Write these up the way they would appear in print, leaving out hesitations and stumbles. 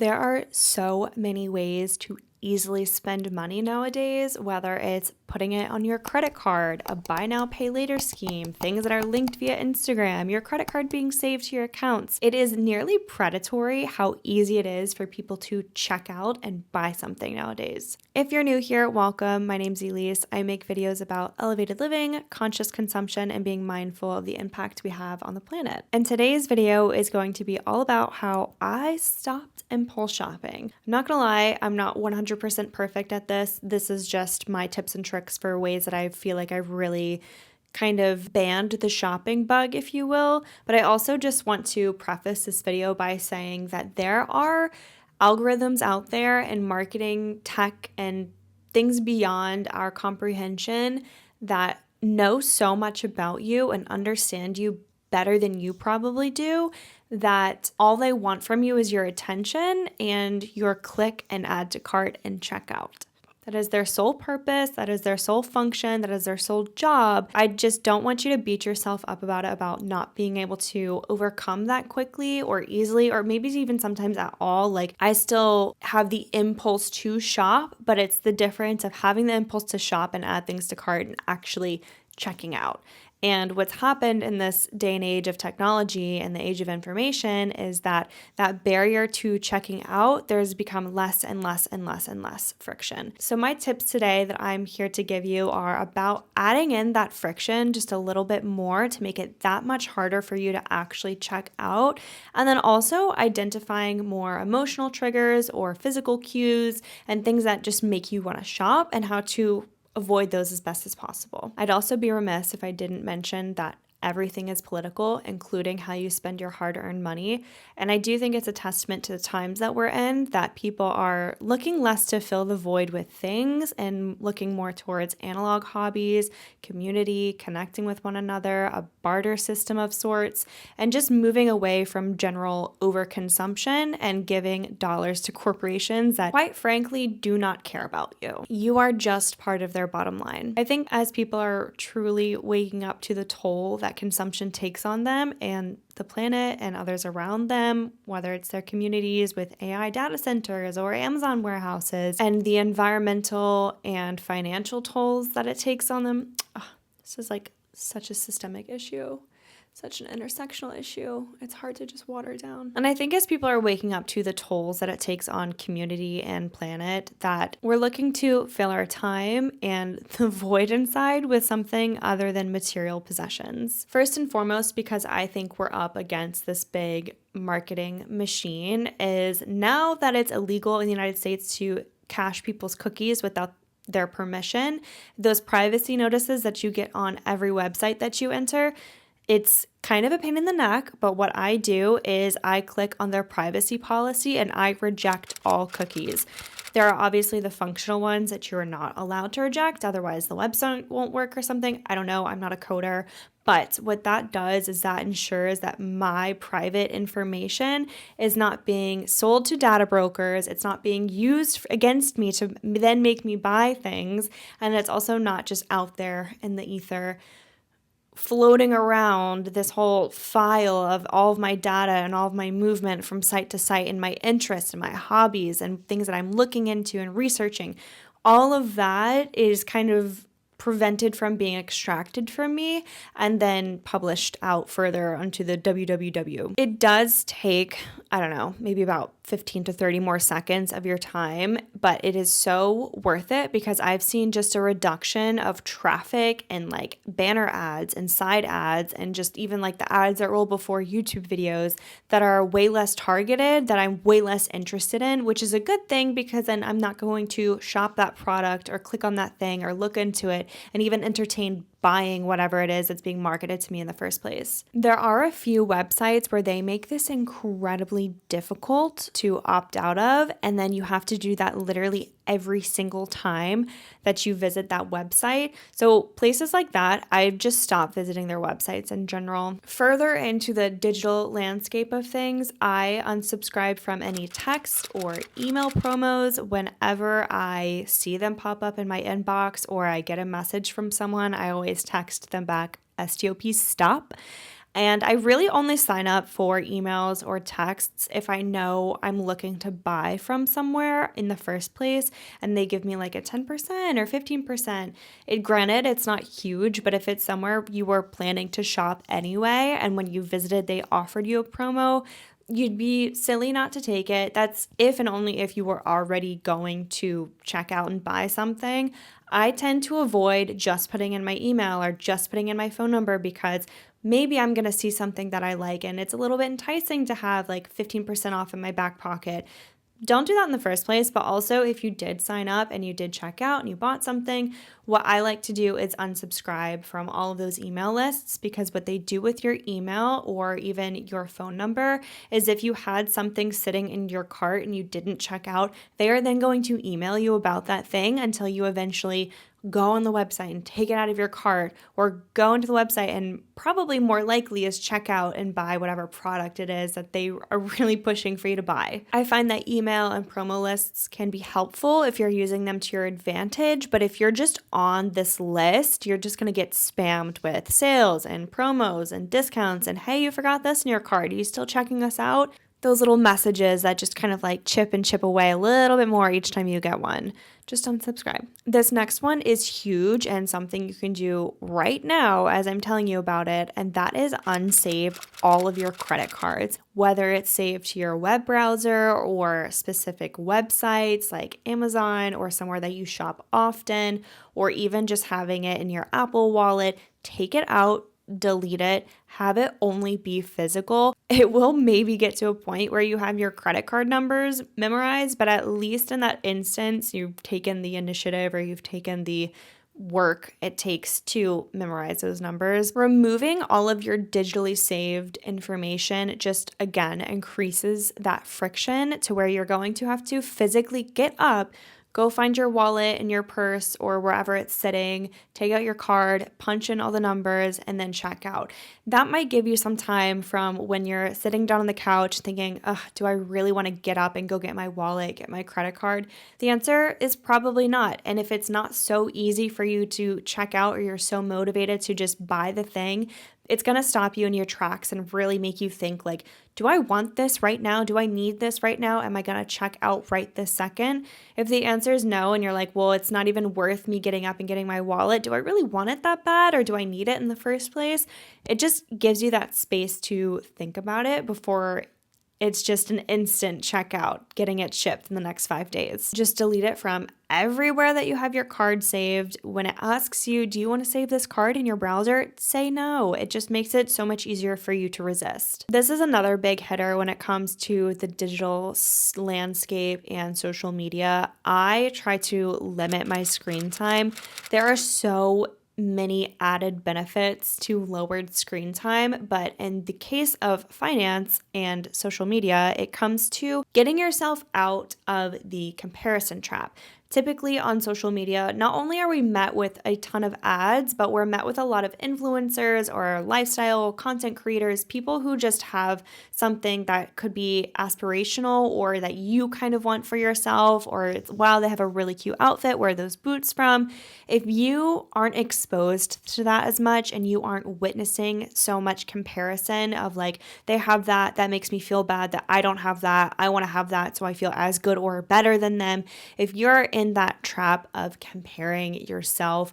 There are so many ways to easily spend money nowadays, whether it's putting it on your credit card, a buy now, pay later scheme, things that are linked via Instagram, your credit card being saved to your accounts. It is nearly predatory how easy it is for people to check out and buy something nowadays. If you're new here, welcome. My name's Elise. I make videos about elevated living, conscious consumption, and being mindful of the impact we have on the planet. And today's video is going to be all about how I stopped impulse shopping. I'm not gonna lie, I'm not 100% perfect at this. This is just my tips and tricks for ways that I feel like I've really kind of banned the shopping bug, if you will. But I also just want to preface this video by saying that there are algorithms out there and marketing tech and things beyond our comprehension that know so much about you and understand you better than you probably do, that all they want from you is your attention and your click and add to cart and checkout. That is their sole purpose. That is their sole function. That is their sole job. I just don't want you to beat yourself up about it, about not being able to overcome that quickly or easily, or maybe even sometimes at all. Like, I still have the impulse to shop, but it's the difference of having the impulse to shop and add things to cart and actually checking out. And what's happened in this day and age of technology and the age of information is that that barrier to checking out, there's become less and less and less and less friction. So my tips today that I'm here to give you are about adding in that friction just a little bit more to make it that much harder for you to actually check out. And then also identifying more emotional triggers or physical cues and things that just make you want to shop and how to avoid those as best as possible. I'd also be remiss if I didn't mention that everything is political, including how you spend your hard-earned money. And I do think it's a testament to the times that we're in, that people are looking less to fill the void with things and looking more towards analog hobbies, community, connecting with one another, a barter system of sorts, and just moving away from general overconsumption and giving dollars to corporations that, quite frankly, do not care about you. You are just part of their bottom line. I think as people are truly waking up to the toll that consumption takes on them and the planet and others around them, whether it's their communities with AI data centers or Amazon warehouses, and the environmental and financial tolls that it takes on them. This is like such a systemic issue, such an intersectional issue. It's hard to just water down. And I think as people are waking up to the tolls that it takes on community and planet, that we're looking to fill our time and the void inside with something other than material possessions. First and foremost, because I think we're up against this big marketing machine, is now that it's illegal in the United States to cache people's cookies without their permission, those privacy notices that you get on every website that you enter, it's kind of a pain in the neck, but what I do is I click on their privacy policy and I reject all cookies. There are obviously the functional ones that you're not allowed to reject, otherwise the website won't work or something. I don't know, I'm not a coder. But what that does is that ensures that my private information is not being sold to data brokers. It's not being used against me to then make me buy things. And it's also not just out there in the ether floating around this whole file of all of my data and all of my movement from site to site and my interests and my hobbies and things that I'm looking into and researching. All of that is kind of prevented from being extracted from me and then published out further onto the www. It does take, I don't know, maybe about 15 to 30 more seconds of your time, but it is so worth it because I've seen just a reduction of traffic and like banner ads and side ads and just even like the ads that roll before YouTube videos that are way less targeted, that I'm way less interested in, which is a good thing because then I'm not going to shop that product or click on that thing or look into it and even entertain buying whatever it is that's being marketed to me in the first place. There are a few websites where they make this incredibly difficult to opt out of, and then you have to do that literally every single time that you visit that website. So places like that, I've just stopped visiting their websites in general. Further into the digital landscape of things, I unsubscribe from any text or email promos whenever I see them pop up in my inbox or I get a message from someone. I always text them back, STOP, stop. And I really only sign up for emails or texts if I know I'm looking to buy from somewhere in the first place and they give me like a 10% or 15%. Granted, it's not huge, but if it's somewhere you were planning to shop anyway, and when you visited, they offered you a promo, you'd be silly not to take it. That's if and only if you were already going to check out and buy something. I tend to avoid just putting in my email or just putting in my phone number because maybe I'm going to see something that I like and it's a little bit enticing to have like 15% off in my back pocket. Don't do that in the first place, but also if you did sign up and you did check out and you bought something, what I like to do is unsubscribe from all of those email lists, because what they do with your email or even your phone number is if you had something sitting in your cart and you didn't check out, they are then going to email you about that thing until you eventually go on the website and take it out of your cart, or go into the website and probably more likely is check out and buy whatever product it is that they are really pushing for you to buy. I find that email and promo lists can be helpful if you're using them to your advantage, but if you're just on this list, you're just going to get spammed with sales and promos and discounts and, hey, you forgot this in your cart. Are you still checking us out? Those little messages that just kind of like chip and chip away a little bit more each time you get one. Just unsubscribe. This next one is huge and something you can do right now as I'm telling you about it, and that is unsave all of your credit cards, whether it's saved to your web browser or specific websites like Amazon or somewhere that you shop often, or even just having it in your Apple Wallet. Take it out, delete it, have it only be physical. It will maybe get to a point where you have your credit card numbers memorized, but at least in that instance, you've taken the initiative or you've taken the work it takes to memorize those numbers. Removing all of your digitally saved information just again increases that friction to where you're going to have to physically get up, go find your wallet in your purse or wherever it's sitting, take out your card, punch in all the numbers, and then check out. That might give you some time from when you're sitting down on the couch thinking, do I really want to get up and go get my wallet, get my credit card? The answer is probably not. And if it's not so easy for you to check out or you're so motivated to just buy the thing, it's going to stop you in your tracks and really make you think like, do I want this right now? Do I need this right now? Am I going to check out right this second? If the answer is no, and you're like, well, it's not even worth me getting up and getting my wallet. Do I really want it that bad, or do I need it in the first place? It just gives you that space to think about it before it's just an instant checkout, getting it shipped in the next 5 days. Just delete it from everywhere that you have your card saved. When it asks you, do you want to save this card in your browser? Say no. It just makes it so much easier for you to resist. This is another big hitter when it comes to the digital landscape and social media. I try to limit my screen time. There are so many added benefits to lowered screen time, but in the case of finance and social media, it comes to getting yourself out of the comparison trap. Typically on social media, not only are we met with a ton of ads, but we're met with a lot of influencers or lifestyle content creators, people who just have something that could be aspirational or that you kind of want for yourself, or it's, wow, they have a really cute outfit, where are those boots from? If you aren't exposed to that as much and you aren't witnessing so much comparison of like, they have that, that makes me feel bad that I don't have that, I want to have that so I feel as good or better than them. If you're in that trap of comparing yourself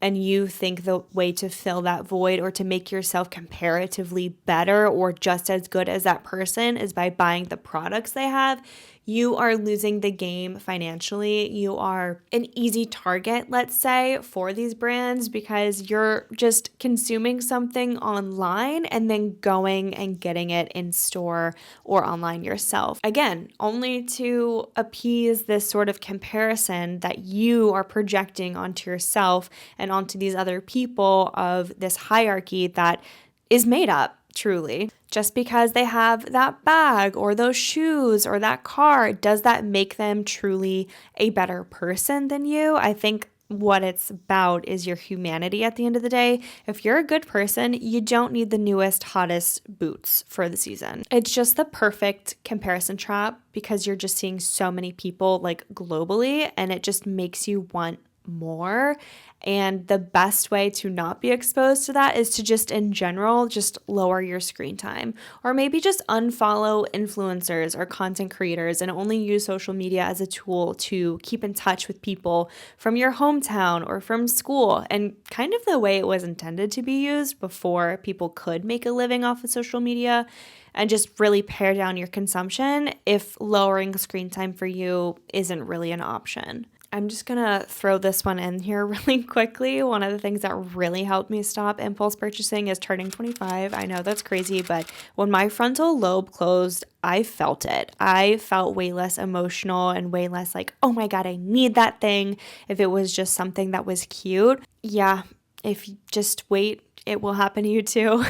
and you think the way to fill that void or to make yourself comparatively better or just as good as that person is by buying the products they have, you are losing the game financially. You are an easy target, let's say, for these brands because you're just consuming something online and then going and getting it in store or online yourself. Again, only to appease this sort of comparison that you are projecting onto yourself and onto these other people of this hierarchy that is made up. Truly, just because they have that bag or those shoes or that car, does that make them truly a better person than you? I think what it's about is your humanity at the end of the day. If you're a good person, you don't need the newest, hottest boots for the season. It's just the perfect comparison trap because you're just seeing so many people like globally, and it just makes you want more. And the best way to not be exposed to that is to just in general, just lower your screen time, or maybe just unfollow influencers or content creators and only use social media as a tool to keep in touch with people from your hometown or from school, and kind of the way it was intended to be used before people could make a living off of social media, and just really pare down your consumption if lowering screen time for you isn't really an option. I'm just gonna throw this one in here really quickly. One of the things that really helped me stop impulse purchasing is turning 25. I know that's crazy, but when my frontal lobe closed, I felt it. I felt way less emotional and way less like, oh my God, I need that thing. If it was just something that was cute, yeah, if you just wait, it will happen to you too.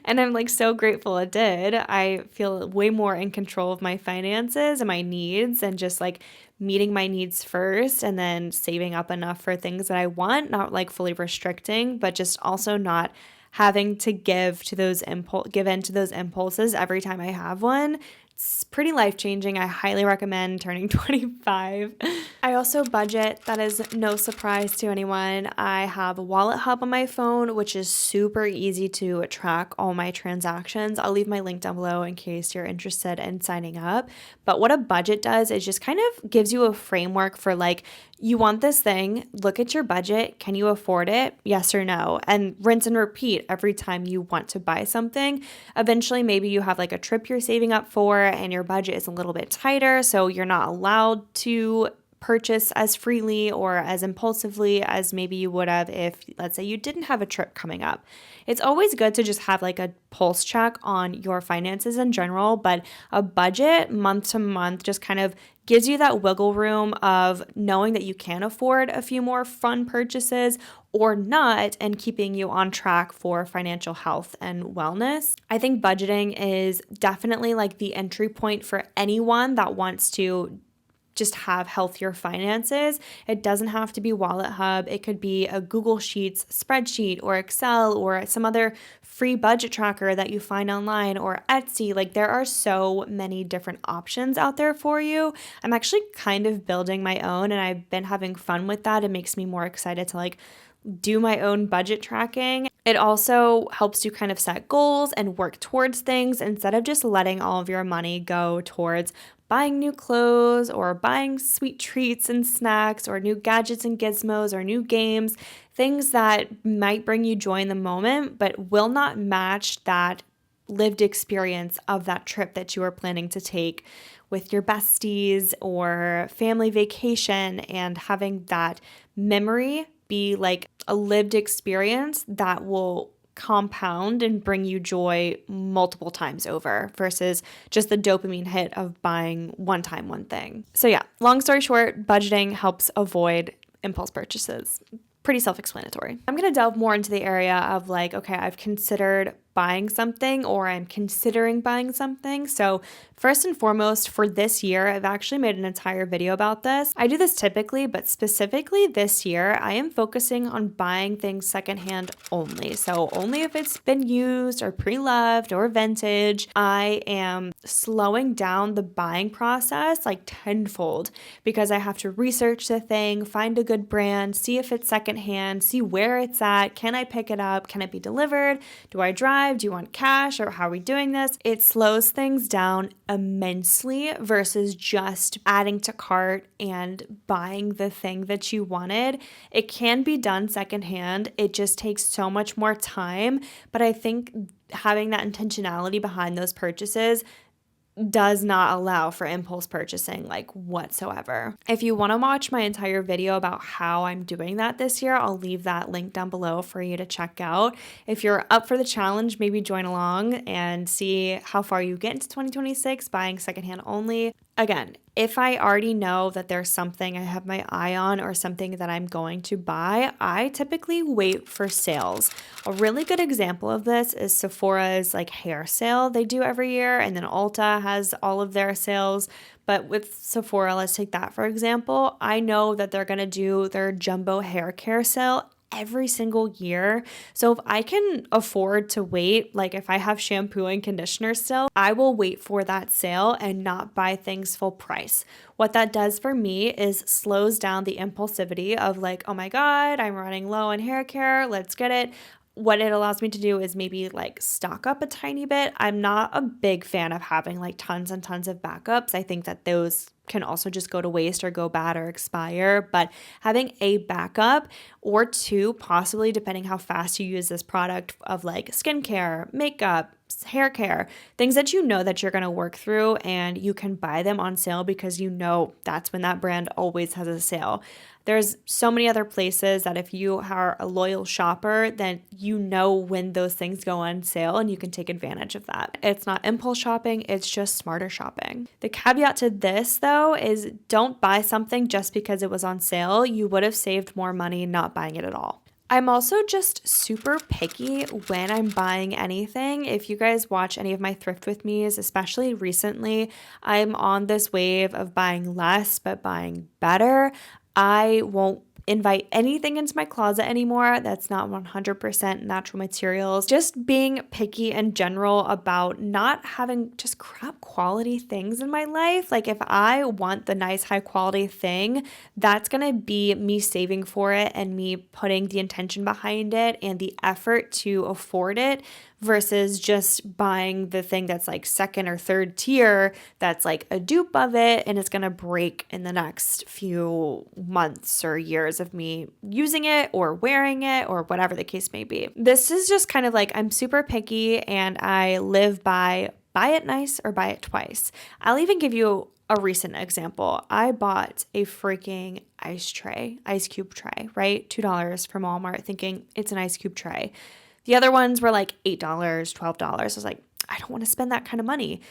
And I'm like so grateful it did. I feel way more in control of my finances and my needs, and just like meeting my needs first and then saving up enough for things that I want, not like fully restricting, but just also not having to give in to those impulses every time I have one. It's pretty life-changing. I highly recommend turning 25. I also budget. That is no surprise to anyone. I have a wallet hub on my phone, which is super easy to track all my transactions. I'll leave my link down below in case you're interested in signing up. But what a budget does is just kind of gives you a framework for like, you want this thing, look at your budget. Can you afford it? Yes or no? And rinse and repeat every time you want to buy something. Eventually, maybe you have like a trip you're saving up for and your budget is a little bit tighter, so you're not allowed to purchase as freely or as impulsively as maybe you would have if, let's say, you didn't have a trip coming up. It's always good to just have like a pulse check on your finances in general, but a budget month to month just kind of gives you that wiggle room of knowing that you can afford a few more fun purchases or not, and keeping you on track for financial health and wellness. I think budgeting is definitely like the entry point for anyone that wants to just have healthier finances. It doesn't have to be Wallet Hub. It could be a Google Sheets spreadsheet or Excel or some other free budget tracker that you find online or Etsy. Like there are so many different options out there for you. I'm actually kind of building my own and I've been having fun with that. It makes me more excited to like do my own budget tracking. It also helps you kind of set goals and work towards things instead of just letting all of your money go towards buying new clothes or buying sweet treats and snacks or new gadgets and gizmos or new games, things that might bring you joy in the moment but will not match that lived experience of that trip that you are planning to take with your besties or family vacation, and having that memory be like a lived experience that will compound and bring you joy multiple times over versus just the dopamine hit of buying one time one thing. So yeah, long story short, budgeting helps avoid impulse purchases. Pretty self-explanatory. I'm going to delve more into the area of like, okay, I've considered buying something or I'm considering buying something. So first and foremost, for this year, I've actually made an entire video about this. I do this typically, but specifically this year, I am focusing on buying things secondhand only. So only if it's been used or pre-loved or vintage. I am slowing down the buying process like tenfold because I have to research the thing, find a good brand, see if it's secondhand, see where it's at. Can I pick it up? Can it be delivered? Do I drive? Do you want cash, or how are we doing this? It slows things down immensely versus just adding to cart and buying the thing that you wanted. It can be done secondhand. It just takes so much more time. But I think having that intentionality behind those purchases does not allow for impulse purchasing like whatsoever. If you want to watch my entire video about how I'm doing that this year, I'll leave that link down below for you to check out. If you're up for the challenge, maybe join along and see how far you get into 2026 buying secondhand only. Again, if I already know that there's something I have my eye on or something that I'm going to buy, I typically wait for sales. A really good example of this is Sephora's like hair sale they do every year, and then Ulta has all of their sales. But with Sephora, let's take that for example, I know that they're going to do their jumbo hair care sale every single year. So if I can afford to wait, like if I have shampoo and conditioner still, I will wait for that sale and not buy things full price. What that does for me is slows down the impulsivity of like, oh my God, I'm running low on hair care, let's get it. What it allows me to do is maybe like stock up a tiny bit. I'm not a big fan of having like tons and tons of backups. I think that those can also just go to waste or go bad or expire, but having a backup or two, possibly depending how fast you use this product, of like skincare, makeup, hair care, things that you know that you're going to work through, and you can buy them on sale because you know that's when that brand always has a sale. There's so many other places that if you are a loyal shopper, then you know when those things go on sale and you can take advantage of that. It's not impulse shopping, it's just smarter shopping. The caveat to this though is don't buy something just because it was on sale. You would have saved more money not buying it at all. I'm also just super picky when I'm buying anything. If you guys watch any of my thrift with me's, especially recently, I'm on this wave of buying less but buying better. I won't invite anything into my closet anymore that's not 100% natural materials. Just being picky in general about not having just crap quality things in my life. Like if I want the nice high quality thing, that's going to be me saving for it and me putting the intention behind it and the effort to afford it versus just buying the thing that's like second or third tier that's like a dupe of it and it's going to break in the next few months or years of me using it or wearing it or whatever the case may be. This is just kind of like I'm super picky and I live by buy it nice or buy it twice. I'll even give you a recent example. I bought a freaking ice cube tray, right? $2 from Walmart thinking it's an ice cube tray. The other ones were like $8, $12. I was like, I don't want to spend that kind of money.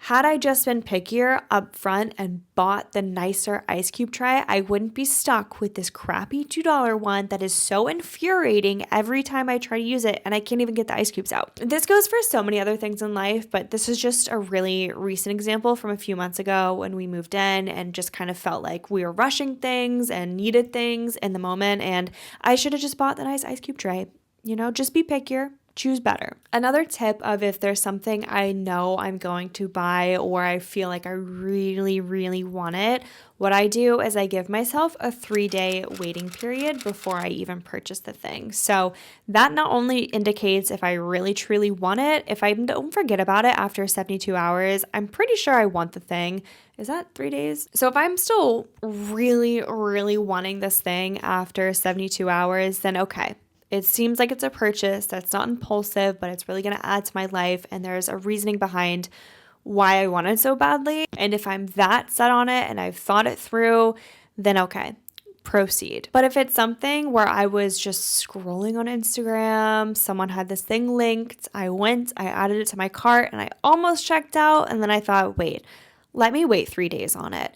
Had I just been pickier up front and bought the nicer ice cube tray, I wouldn't be stuck with this crappy $2 one that is so infuriating every time I try to use it and I can't even get the ice cubes out. This goes for so many other things in life, but this is just a really recent example from a few months ago when we moved in and just kind of felt like we were rushing things and needed things in the moment, and I should have just bought the nice ice cube tray. You know, just be pickier, choose better. Another tip of if there's something I know I'm going to buy or I feel like I really, really want it, what I do is I give myself a 3-day waiting period before I even purchase the thing. So that not only indicates if I really, truly want it, if I don't forget about it after 72 hours, I'm pretty sure I want the thing. Is that 3 days? So if I'm still really, really wanting this thing after 72 hours, then okay. It seems like it's a purchase that's not impulsive, but it's really going to add to my life. And there's a reasoning behind why I want it so badly. And if I'm that set on it and I've thought it through, then okay, proceed. But if it's something where I was just scrolling on Instagram, someone had this thing linked, I added it to my cart and I almost checked out. And then I thought, wait, let me wait 3 days on it.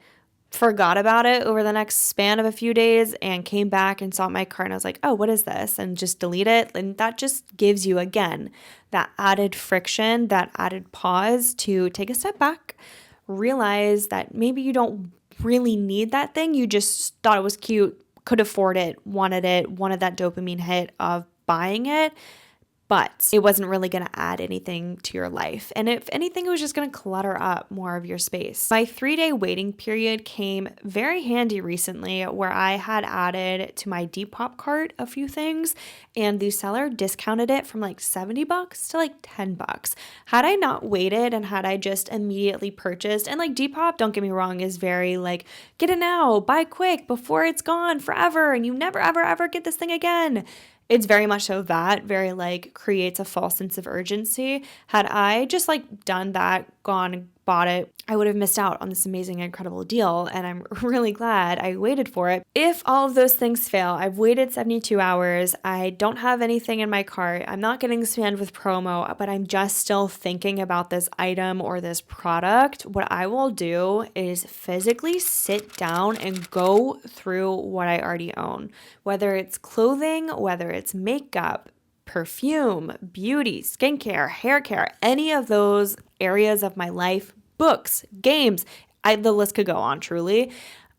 Forgot about it over the next span of a few days and came back and saw my cart and I was like, oh, what is this? And just delete it. And that just gives you, again, that added friction, that added pause to take a step back, realize that maybe you don't really need that thing. You just thought it was cute, could afford it, wanted that dopamine hit of buying it. But it wasn't really going to add anything to your life. And if anything, it was just going to clutter up more of your space. My 3-day waiting period came very handy recently where I had added to my Depop cart a few things and the seller discounted it from like $70 to like $10. Had I not waited and had I just immediately purchased, and like Depop, don't get me wrong, is very like, get it now, buy quick before it's gone forever and you never, ever, ever get this thing again. It's very much so that, very like creates a false sense of urgency. Had I just like done that, gone and bought it, I would have missed out on this amazing, incredible deal. And I'm really glad I waited for it. If all of those things fail, I've waited 72 hours. I don't have anything in my cart. I'm not getting spammed with promo, but I'm just still thinking about this item or this product. What I will do is physically sit down and go through what I already own, whether it's clothing, whether it's makeup, perfume, beauty, skincare, hair care, any of those areas of my life, books, games, the list could go on truly.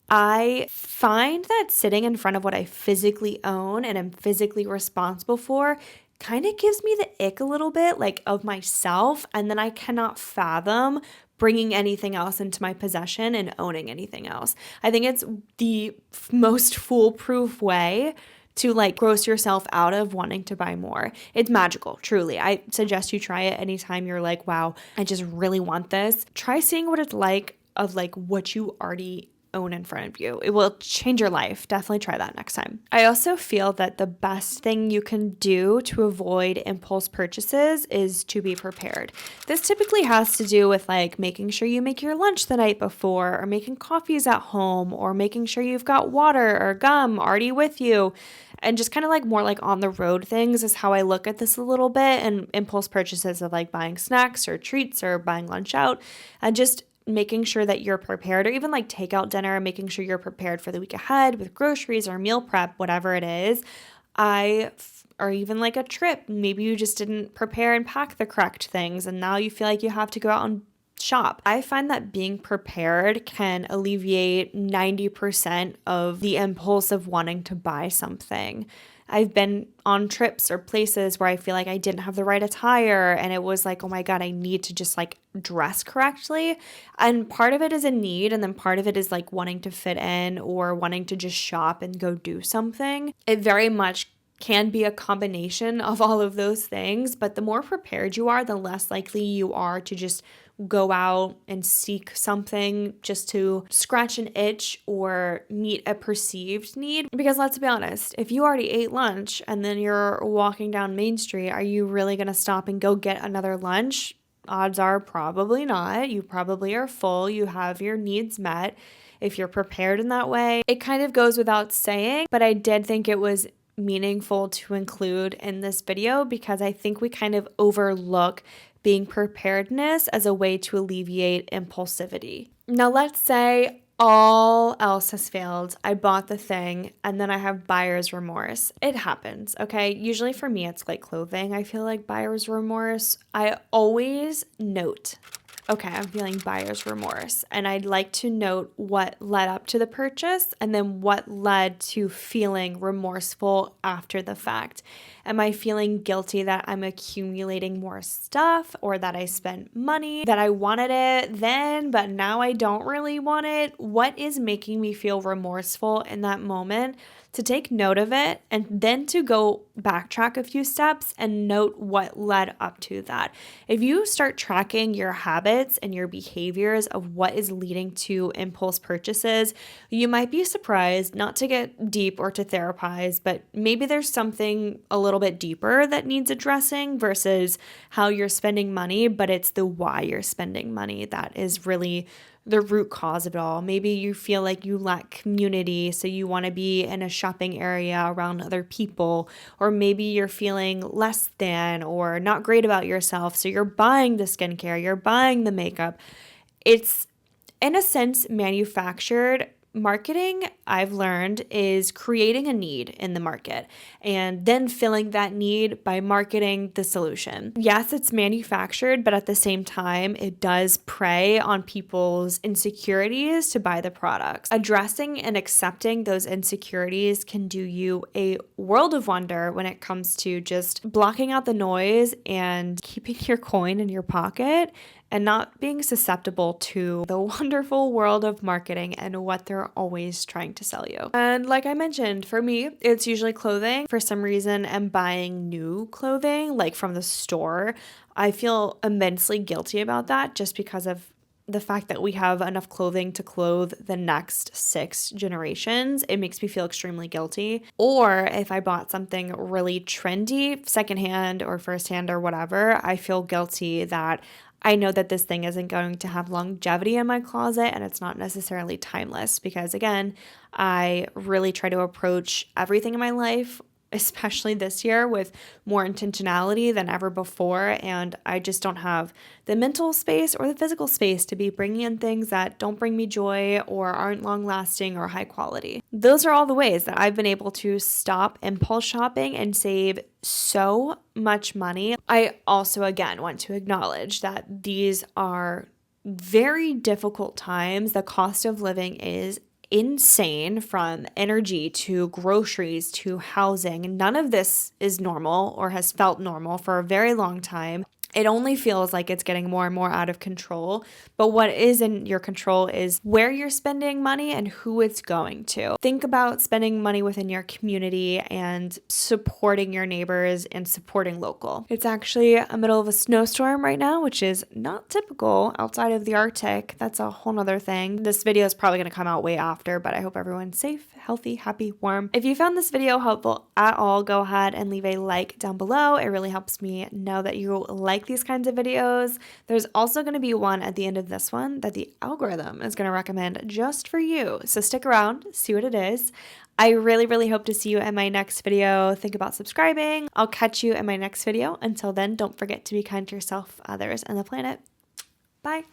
I find that sitting in front of what I physically own and am physically responsible for kind of gives me the ick a little bit, like of myself. And then I cannot fathom bringing anything else into my possession and owning anything else. I think it's the most foolproof way to like gross yourself out of wanting to buy more. It's magical, truly. I suggest you try it anytime you're like, wow, I just really want this. Try seeing what it's like of like what you already own in front of you. It will change your life. Definitely try that next time. I also feel that the best thing you can do to avoid impulse purchases is to be prepared. This typically has to do with like making sure you make your lunch the night before, or making coffees at home, or making sure you've got water or gum already with you. And just kind of like more like on the road things is how I look at this a little bit. And impulse purchases of like buying snacks or treats or buying lunch out, and just making sure that you're prepared, or even like takeout dinner, making sure you're prepared for the week ahead with groceries or meal prep, whatever it is. Or even like a trip. Maybe you just didn't prepare and pack the correct things, and now you feel like you have to go out and shop. I find that being prepared can alleviate 90% of the impulse of wanting to buy something. I've been on trips or places where I feel like I didn't have the right attire, and it was like, oh my God, I need to just like dress correctly. And part of it is a need, and then part of it is like wanting to fit in or wanting to just shop and go do something. It very much can be a combination of all of those things, but the more prepared you are, the less likely you are to just go out and seek something just to scratch an itch or meet a perceived need. Because let's be honest, if you already ate lunch and then you're walking down Main Street, are you really going to stop and go get another lunch? Odds are probably not. You probably are full. You have your needs met. If you're prepared in that way, it kind of goes without saying, but I did think it was meaningful to include in this video because I think we kind of overlook being preparedness as a way to alleviate impulsivity. Now, let's say all else has failed. I bought the thing and then I have buyer's remorse. It happens, okay? Usually for me, it's like clothing. I feel like buyer's remorse. I always note, okay, I'm feeling buyer's remorse, and I'd like to note what led up to the purchase and then what led to feeling remorseful after the fact. Am I feeling guilty that I'm accumulating more stuff, or that I spent money, that I wanted it then, but now I don't really want it? What is making me feel remorseful in that moment? To take note of it, and then to go backtrack a few steps and note what led up to that. If you start tracking your habits and your behaviors of what is leading to impulse purchases, you might be surprised, not to get deep or to therapize, but maybe there's something a little bit deeper that needs addressing versus how you're spending money, but it's the why you're spending money that is really the root cause of it all. Maybe you feel like you lack community, so you want to be in a shopping area around other people, or maybe you're feeling less than or not great about yourself, so you're buying the skincare, you're buying the makeup. It's, in a sense, manufactured. Marketing, I've learned, is creating a need in the market and then filling that need by marketing the solution. Yes, it's manufactured, but at the same time, it does prey on people's insecurities to buy the products. Addressing and accepting those insecurities can do you a world of wonder when it comes to just blocking out the noise and keeping your coin in your pocket and not being susceptible to the wonderful world of marketing and what they're always trying to sell you. And like I mentioned, for me, it's usually clothing. For some reason, I'm buying new clothing, like from the store. I feel immensely guilty about that just because of the fact that we have enough clothing to clothe the next 6 generations. It makes me feel extremely guilty. Or if I bought something really trendy, secondhand or firsthand or whatever, I feel guilty that I know that this thing isn't going to have longevity in my closet and it's not necessarily timeless because, again, I really try to approach everything in my life, especially this year, with more intentionality than ever before. And I just don't have the mental space or the physical space to be bringing in things that don't bring me joy or aren't long lasting or high quality. Those are all the ways that I've been able to stop impulse shopping and save so much money. I also, again, want to acknowledge that these are very difficult times. The cost of living is insane, from energy to groceries to housing. None of this is normal or has felt normal for a very long time. It only feels like it's getting more and more out of control. But what is in your control is where you're spending money and who it's going to. Think about spending money within your community and supporting your neighbors and supporting local. It's actually a middle of a snowstorm right now, which is not typical outside of the Arctic. That's a whole nother thing. This video is probably going to come out way after, but I hope everyone's safe, healthy, happy, warm. If you found this video helpful at all, go ahead and leave a like down below. It really helps me know that you like these kinds of videos. There's also going to be one at the end of this one that the algorithm is going to recommend just for you. So stick around, see what it is. I really, really hope to see you in my next video. Think about subscribing. I'll catch you in my next video. Until then, don't forget to be kind to yourself, others, and the planet. Bye.